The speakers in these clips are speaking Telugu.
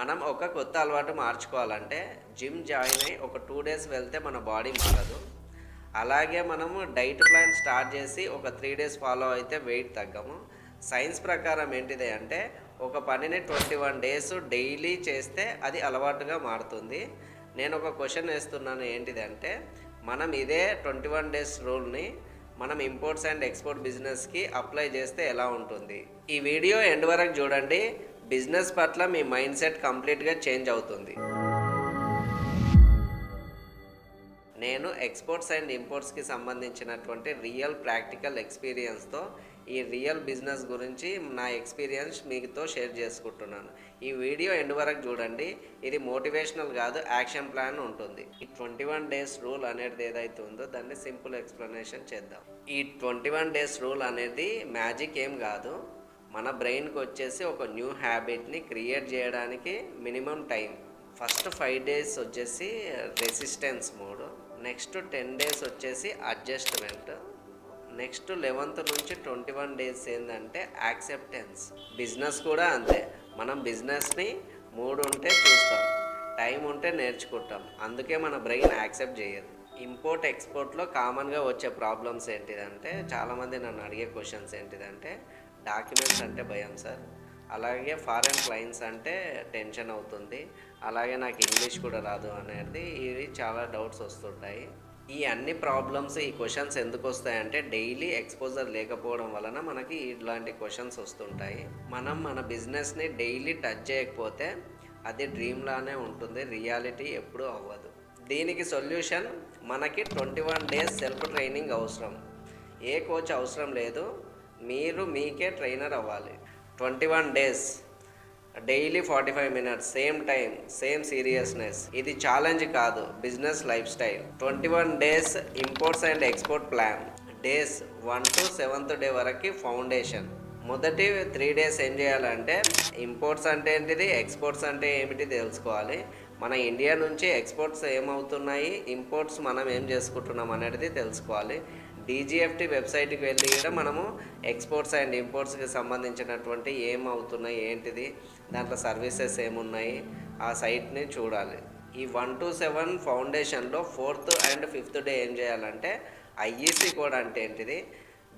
మనం ఒక కొత్త అలవాటు మార్చుకోవాలంటే జిమ్ జాయిన్ అయ్యి ఒక 2 డేస్ వెళ్తే మన బాడీ మారదు. అలాగే మనము డైట్ ప్లాన్ స్టార్ట్ చేసి ఒక 3 డేస్ ఫాలో అయితే వెయిట్ తగ్గము. సైన్స్ ప్రకారం ఏంటిది అంటే ఒక పనిని 21 డేస్ డైలీ చేస్తే అది అలవాటుగా మారుతుంది. నేను ఒక క్వశ్చన్ వేస్తున్నాను, ఏంటిదంటే మనం ఇదే 21 డేస్ రూల్ని మనం ఇంపోర్ట్స్ అండ్ ఎక్స్పోర్ట్ బిజినెస్కి అప్లై చేస్తే ఎలా ఉంటుంది. ఈ వీడియో ఎండ్ వరకు చూడండి. బిజినెస్ పట్ల మీ మైండ్ సెట్ కంప్లీట్గా చేంజ్ అవుతుంది. నేను ఎక్స్పోర్ట్స్ అండ్ ఇంపోర్ట్స్కి సంబంధించినటువంటి రియల్ ప్రాక్టికల్ ఎక్స్పీరియన్స్తో ఈ రియల్ బిజినెస్ గురించి నా ఎక్స్పీరియన్స్ మీతో షేర్ చేసుకుంటున్నాను. ఈ వీడియో ఎండ్ వరకు చూడండి. ఇది మోటివేషనల్ కాదు, యాక్షన్ ప్లాన్ ఉంటుంది. ఈ 21 డేస్ రూల్ అనేది ఏదైతే ఉందో దాన్ని సింపుల్ ఎక్స్ప్లెనేషన్ చేద్దాం. ఈ 21 డేస్ రూల్ అనేది మ్యాజిక్ ఏం కాదు. మన బ్రెయిన్కి వచ్చేసి ఒక న్యూ హ్యాబిట్ని క్రియేట్ చేయడానికి మినిమం టైం. ఫస్ట్ 5 డేస్ వచ్చేసి రెసిస్టెన్స్ మోడ్, నెక్స్ట్ 10 డేస్ వచ్చేసి అడ్జస్ట్మెంట్, నెక్స్ట్ 11th నుంచి 21 డేస్ ఏంటంటే యాక్సెప్టెన్స్. బిజినెస్ కూడా అంతే. మనం బిజినెస్ని మూడ్ ఉంటే చూస్తాం, టైం ఉంటే నేర్చుకుంటాం. అందుకే మన బ్రెయిన్ యాక్సెప్ట్ చేయదు. ఇంపోర్ట్ ఎక్స్పోర్ట్లో కామన్గా వచ్చే ప్రాబ్లమ్స్ ఏంటిదంటే, చాలామంది నన్ను అడిగే క్వశ్చన్స్ ఏంటిదంటే, డాక్యుమెంట్స్ అంటే భయం సార్, అలాగే ఫారెన్ క్లయింట్స్ అంటే టెన్షన్ అవుతుంది, అలాగే నాకు ఇంగ్లీష్ కూడా రాదు అనేది, ఇవి చాలా డౌట్స్ వస్తుంటాయి. ఈ అన్ని ప్రాబ్లమ్స్, ఈ క్వశ్చన్స్ ఎందుకు వస్తాయంటే డైలీ ఎక్స్పోజర్ లేకపోవడం వలన మనకి ఇలాంటి క్వశ్చన్స్ వస్తుంటాయి. మనం మన బిజినెస్ని డైలీ టచ్ చేయకపోతే అది డ్రీమ్లానే ఉంటుంది, రియాలిటీ ఎప్పుడూ అవ్వదు. దీనికి సొల్యూషన్ మనకి 21 డేస్ సెల్ఫ్ ట్రైనింగ్ అవసరం. ఏ కోచ్ అవసరం లేదు, మీరు మీకే ట్రైనర్ అవ్వాలి. 21 days daily 45 minutes, same time, same seriousness. ఇది ఛాలెంజ్ కాదు, business life style. 21 days imports and export plan. Days 1 to 7th day వరకు ఫౌండేషన్. మొదటి 3 డేస్ ఏం చేయాలంటే ఇంపోర్ట్స్ అంటే ఏంటిది, ఎక్స్పోర్ట్స్ అంటే ఏమిటి తెలుసుకోవాలి. మన ఇండియా నుంచి ఎక్స్పోర్ట్స్ ఏమవుతున్నాయి, ఇంపోర్ట్స్ మనం ఏం చేసుకుంటున్నాం అనేది తెలుసుకోవాలి. DGFT వెబ్సైట్కి వెళ్ళి కూడా మనము ఎక్స్పోర్ట్స్ అండ్ ఇంపోర్ట్స్కి సంబంధించినటువంటి ఏమవుతున్నాయి, ఏంటిది, దాంట్లో సర్వీసెస్ ఏమున్నాయి, ఆ సైట్ని చూడాలి. ఈ 1 to 7 ఫౌండేషన్లో 4th and 5th day ఏం చేయాలంటే IEC కోడ్ అంటే ఏంటిది,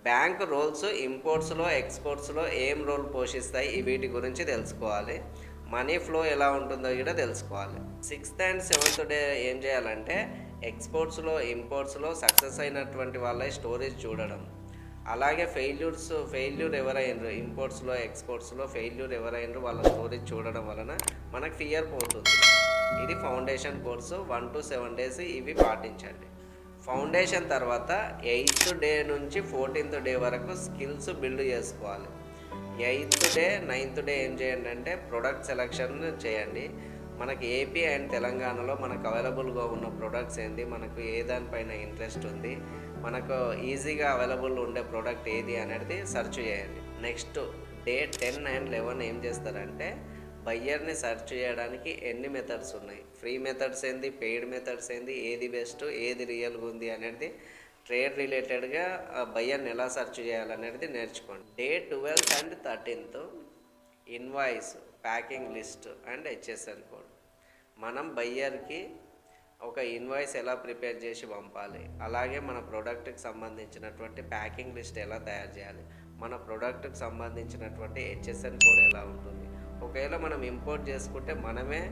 బ్యాంక్ రోల్స్ ఇంపోర్ట్స్లో ఎక్స్పోర్ట్స్లో ఏం రోల్ పోషిస్తాయి, వీటి గురించి తెలుసుకోవాలి. మనీ ఫ్లో ఎలా ఉంటుందో కూడా తెలుసుకోవాలి. 6th and 7th డే ఏం చేయాలంటే ఎక్స్పోర్ట్స్లో ఇంపోర్ట్స్లో సక్సెస్ అయినటువంటి వాళ్ళ స్టోరీస్ చూడడం, అలాగే ఫెయిల్యూర్ ఎవరైనరు, ఇంపోర్ట్స్లో ఎక్స్పోర్ట్స్లో ఫెయిల్యూర్ ఎవరైనరు వాళ్ళ స్టోరీస్ చూడడం వలన మనకు ఫియర్ పోతుంది. ఇది ఫౌండేషన్ కోర్సు. 1 to 7 డేస్ ఇవి పాటించండి. ఫౌండేషన్ తర్వాత 8th డే నుంచి 14th డే వరకు స్కిల్స్ బిల్డ్ చేసుకోవాలి. 8th డే 9th డే ఏం చేయండి అంటే ప్రొడక్ట్ సెలెక్షన్ చేయండి. మనకి ఏపీ అండ్ తెలంగాణలో మనకు అవైలబుల్గా ఉన్న ప్రొడక్ట్స్ ఏంటి, మనకు ఏ దానిపైన ఇంట్రెస్ట్ ఉంది, మనకు ఈజీగా అవైలబుల్ ఉండే ప్రోడక్ట్ ఏది అనేది సెర్చ్ చేయండి. నెక్స్ట్ డే 10 and 11 ఏం చేస్తారంటే బయ్యర్ని సెర్చ్ చేయడానికి ఎన్ని మెథడ్స్ ఉన్నాయి, ఫ్రీ మెథడ్స్ ఏంది, పెయిడ్ మెథడ్స్ ఏంది, ఏది బెస్ట్, ఏది రియల్గా ఉంది అనేది ట్రేడ్ రిలేటెడ్గా బయ్యర్ని ఎలా సెర్చ్ చేయాలనేది నేర్చుకోండి. Day 12th and 13th invoice, packing list and HSN code. మనం బయ్యర్కి ఒక ఇన్వాయిస్ ఎలా ప్రిపేర్ చేసి పంపాలి, అలాగే మన ప్రోడక్ట్కి సంబంధించినటువంటి ప్యాకింగ్ లిస్ట్ ఎలా తయారు చేయాలి, మన ప్రోడక్ట్కి సంబంధించినటువంటి HSN కోడ్ ఎలా ఉంటుంది. ఒకవేళ మనం ఇంపోర్ట్ చేసుకుంటే మనమే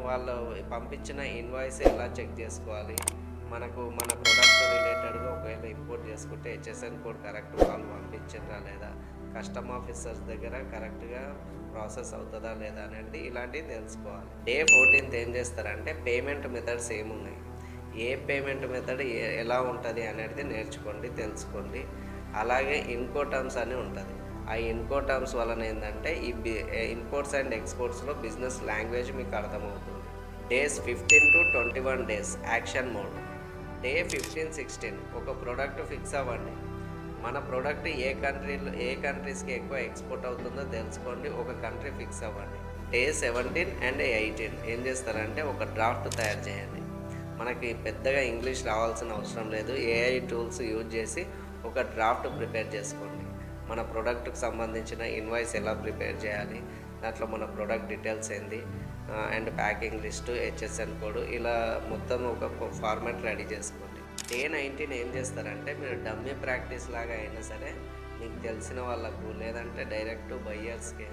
వాళ్ళు పంపించిన ఇన్వాయిస్ ఎలా చెక్ చేసుకోవాలి, మనకు మన ప్రోడక్ట్ రిలేటెడ్గా ఒకవేళ ఇంపోర్ట్ చేసుకుంటే HSN కోడ్ కరెక్ట్ వాళ్ళు పంపించారా లేదా, కస్టమ్ ఆఫీసర్స్ దగ్గర కరెక్ట్గా ప్రాసెస్ అవుతుందా లేదా అనేది ఇలాంటివి తెలుసుకోవాలి. డే 14th ఏం చేస్తారంటే పేమెంట్ మెథడ్స్ ఏమున్నాయి, ఏ పేమెంట్ మెథడ్ ఎలా ఉంటుంది అనేది నేర్చుకోండి, తెలుసుకోండి. అలాగే ఇన్కో టర్మ్స్ అని ఉంటుంది. ఆ ఇన్కో టర్మ్స్ వలన ఏంటంటే ఈ ఇంపోర్ట్స్ అండ్ ఎక్స్పోర్ట్స్లో బిజినెస్ లాంగ్వేజ్ మీకు అర్థమవుతుంది. Days 15 to 21 days action mode. Day 15, 16 ఒక ప్రోడక్ట్ ఫిక్స్ అవ్వండి. మన ప్రోడక్ట్ ఏ కంట్రీస్కి ఎక్కువ ఎక్స్పోర్ట్ అవుతుందో తెలుసుకోండి, ఒక కంట్రీ ఫిక్స్ అవ్వండి. డే 17 and 18 ఏం చేస్తారంటే ఒక డ్రాఫ్ట్ తయారు చేయండి. మనకి పెద్దగా ఇంగ్లీష్ రావాల్సిన అవసరం లేదు, AI టూల్స్ యూజ్ చేసి ఒక డ్రాఫ్ట్ ప్రిపేర్ చేసుకోండి. మన ప్రోడక్ట్కి సంబంధించిన ఇన్వాయిస్ ఎలా ప్రిపేర్ చేయాలి, దాంట్లో మన ప్రోడక్ట్ డీటెయిల్స్ ఏంది, and packing list, HSN code, ఇలా మొత్తం ఒక ఫార్మాట్ రెడీ చేసుకోండి. డే 19 ఏం చేస్తారంటే మీరు డమ్మీ ప్రాక్టీస్ లాగా అయినా సరే మీకు తెలిసిన వాళ్ళకు లేదంటే డైరెక్ట్ బయ్యర్స్కి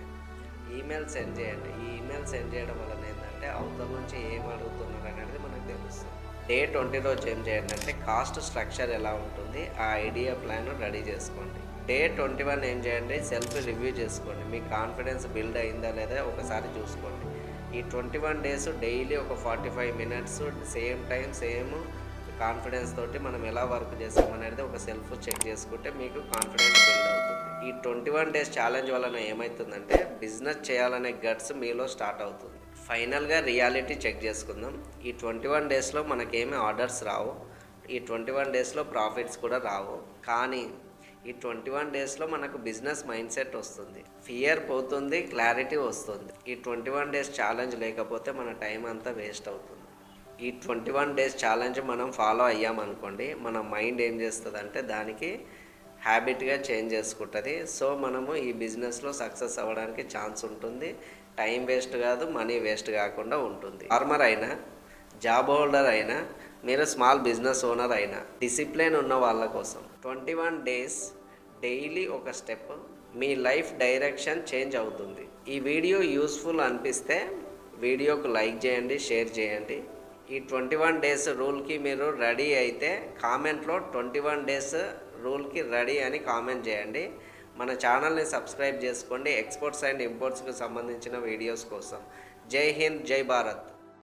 ఈమెయిల్ సెండ్ చేయండి. ఈ ఈమెయిల్ సెండ్ చేయడం వలన ఏంటంటే అవతల నుంచి ఏం అడుగుతున్నారు అనేది మనకు తెలుస్తుంది. డే 20 రోజు ఏం చేయండి అంటే కాస్ట్ స్ట్రక్చర్ ఎలా ఉంటుంది ఆ ఐడియా ప్లాన్ రెడీ చేసుకోండి. డే 21 ఏం చేయండి, సెల్ఫ్ రివ్యూ చేసుకోండి. మీ కాన్ఫిడెన్స్ బిల్డ్ అయిందా లేదా ఒకసారి చూసుకోండి. ఈ 21 డేస్ డైలీ ఒక 45 minutes same time same confidence తోటి మనం ఎలా వర్క్ చేస్తామనేది ఒక సెల్ఫ్ చెక్ చేసుకుంటే మీకు కాన్ఫిడెన్స్ బిల్డ్ అవుతుంది. ఈ 21 డేస్ ఛాలెంజ్ వలన ఏమవుతుందంటే బిజినెస్ చేయాలనే గట్స్ మీలో స్టార్ట్ అవుతుంది. ఫైనల్గా రియాలిటీ చెక్ చేసుకుందాం. ఈ 21 డేస్లో మనకేమీ ఆర్డర్స్ రావు, ఈ 21 డేస్లో ప్రాఫిట్స్ కూడా రావు. కానీ ఈ 21 డేస్లో మనకు బిజినెస్ మైండ్ సెట్ వస్తుంది, ఫియర్ పోతుంది, క్లారిటీ వస్తుంది. ఈ 21 డేస్ ఛాలెంజ్ లేకపోతే మన టైం అంతా వేస్ట్ అవుతుంది. ఈ 21 డేస్ ఛాలెంజ్ మనం ఫాలో అయ్యామనుకోండి, మన మైండ్ ఏం చేస్తుంది అంటే దానికి హ్యాబిట్గా చేంజ్ చేసుకుంటుంది. సో మనము ఈ బిజినెస్లో సక్సెస్ అవ్వడానికి ఛాన్స్ ఉంటుంది. టైం వేస్ట్ కాదు, మనీ వేస్ట్ కాకుండా ఉంటుంది. ఫార్మర్ అయినా, జాబ్ హోల్డర్ అయినా, మీరు స్మాల్ బిజినెస్ ఓనర్ అయినా, డిసిప్లిన్ ఉన్న వాళ్ళ కోసం 21 డేస్ డైలీ ఒక స్టెప్ మీ లైఫ్ డైరెక్షన్ చేంజ్ అవుతుంది. ఈ వీడియో యూస్ఫుల్ అనిపిస్తే వీడియోకు లైక్ చేయండి, షేర్ చేయండి. ఈ 21 డేస్ రూల్కి మీరు రెడీ అయితే కామెంట్లో 21 డేస్ రూల్కి రెడీ అని కామెంట్ చేయండి. మన ఛానల్ని సబ్స్క్రైబ్ చేసుకోండి ఎక్స్పోర్ట్స్ అండ్ ఇంపోర్ట్స్కి సంబంధించిన వీడియోస్ కోసం. జై హింద్, జై భారత్.